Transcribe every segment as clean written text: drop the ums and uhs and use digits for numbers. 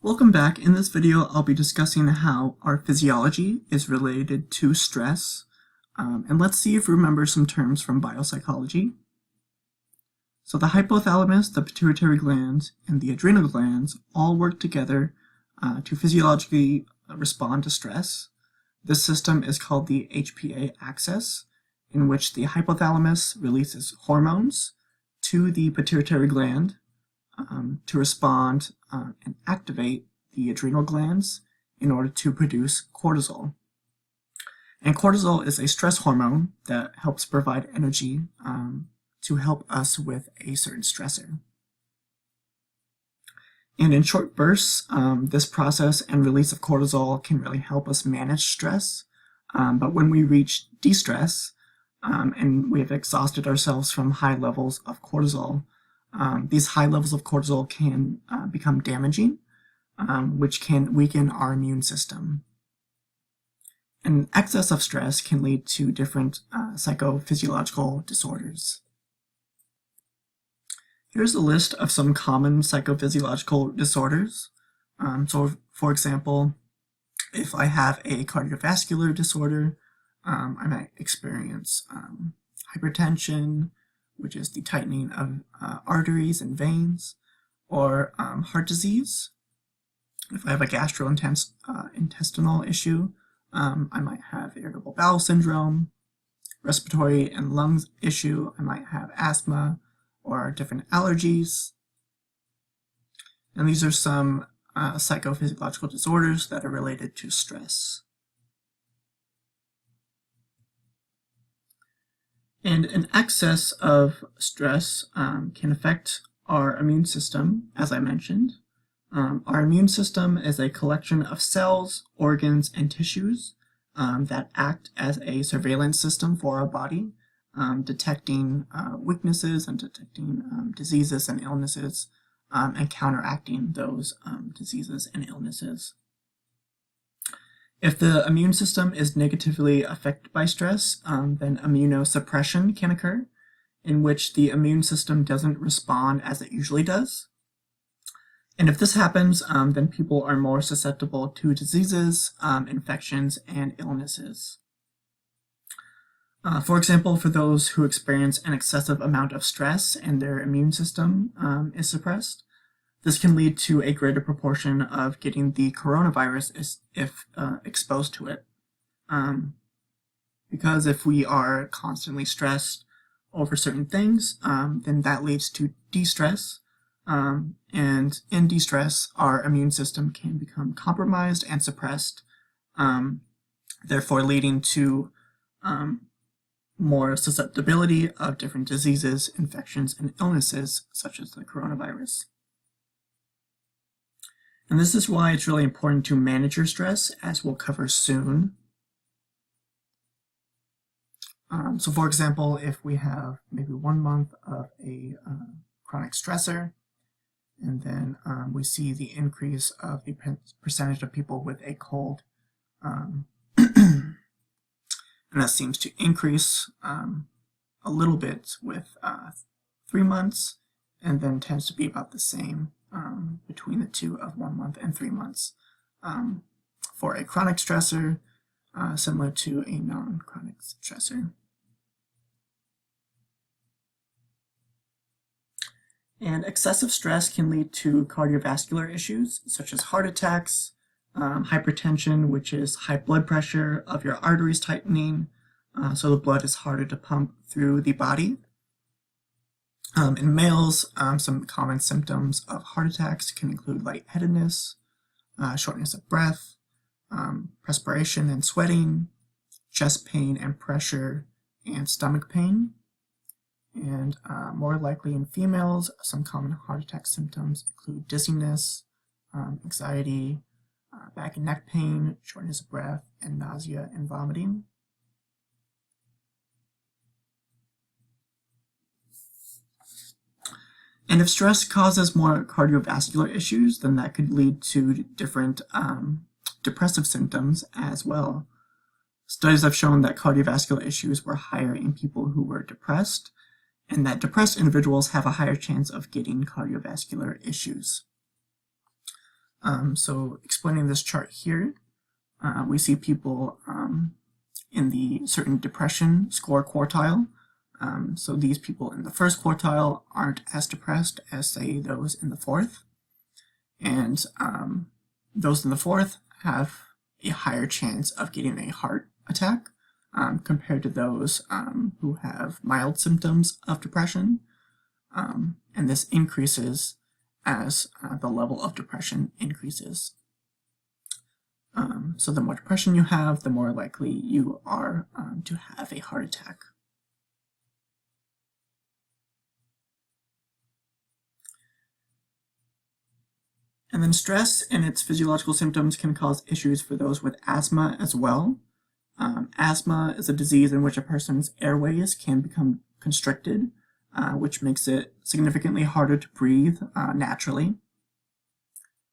Welcome back. In this video, I'll be discussing how our physiology is related to stress. And let's see if we remember some terms from biopsychology. So the hypothalamus, the pituitary gland, and the adrenal glands all work together to physiologically respond to stress. This system is called the HPA axis, in which the hypothalamus releases hormones to the pituitary gland to respond and activate the adrenal glands in order to produce cortisol. And cortisol is a stress hormone that helps provide energy to help us with a certain stressor. And in short bursts, this process and release of cortisol can really help us manage stress. But when we reach de-stress and we have exhausted ourselves from high levels of cortisol, these high levels of cortisol can become damaging, which can weaken our immune system. And excess of stress can lead to different psychophysiological disorders. Here's a list of some common psychophysiological disorders. So, for example, if I have a cardiovascular disorder, I might experience hypertension, which is the tightening of arteries and veins, or heart disease. If I have a gastrointestinal issue, I might have irritable bowel syndrome. Respiratory and lungs issue, I might have asthma or different allergies. And these are some psychophysiological disorders that are related to stress. And an excess of stress can affect our immune system, as I mentioned. Our immune system is a collection of cells, organs, and tissues that act as a surveillance system for our body, detecting weaknesses and detecting diseases and illnesses, and counteracting those diseases and illnesses. If the immune system is negatively affected by stress, then immunosuppression can occur, in which the immune system doesn't respond as it usually does. And if this happens, then people are more susceptible to diseases, infections, and illnesses. For example, for those who experience an excessive amount of stress and their immune system is suppressed, this can lead to a greater proportion of getting the coronavirus if exposed to it. Because if we are constantly stressed over certain things, then that leads to de-stress. And in de-stress, our immune system can become compromised and suppressed, therefore leading to more susceptibility of different diseases, infections, and illnesses, such as the coronavirus. And this is why it's really important to manage your stress, as we'll cover soon. So for example, if we have maybe 1 month of a chronic stressor, and then we see the increase of the percentage of people with a cold, and that seems to increase a little bit with 3 months, and then tends to be about the same between the two of 1 month and 3 months for a chronic stressor, similar to a non-chronic stressor. And excessive stress can lead to cardiovascular issues such as heart attacks, hypertension, which is high blood pressure of your arteries tightening, so the blood is harder to pump through the body. In males, some common symptoms of heart attacks can include lightheadedness, shortness of breath, perspiration and sweating, chest pain and pressure, and stomach pain. And more likely in females, some common heart attack symptoms include dizziness, anxiety, back and neck pain, shortness of breath, and nausea and vomiting. And if stress causes more cardiovascular issues, then that could lead to different depressive symptoms as well. Studies have shown that cardiovascular issues were higher in people who were depressed, and that depressed individuals have a higher chance of getting cardiovascular issues. So explaining this chart here, we see people in the certain depression score quartile. So these people in the first quartile aren't as depressed as, say, those in the fourth. And those in the fourth have a higher chance of getting a heart attack compared to those who have mild symptoms of depression. And this increases as the level of depression increases. So the more depression you have, the more likely you are to have a heart attack. And then stress and its physiological symptoms can cause issues for those with asthma as well. Asthma is a disease in which a person's airways can become constricted, which makes it significantly harder to breathe naturally.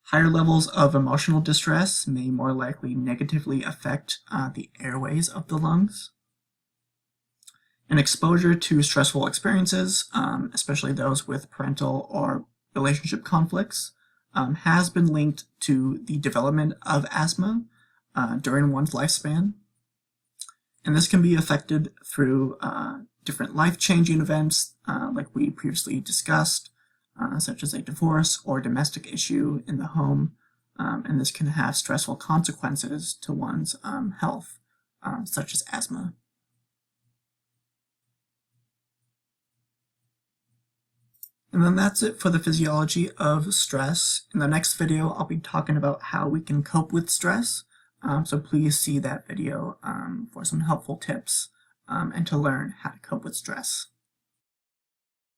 Higher levels of emotional distress may more likely negatively affect the airways of the lungs. And exposure to stressful experiences, especially those with parental or relationship conflicts, has been linked to the development of asthma during one's lifespan. And this can be affected through different life-changing events like we previously discussed, such as a divorce or domestic issue in the home, and this can have stressful consequences to one's health, such as asthma. And then that's it for the physiology of stress. In the next video, I'll be talking about how we can cope with stress. So please see that video for some helpful tips and to learn how to cope with stress.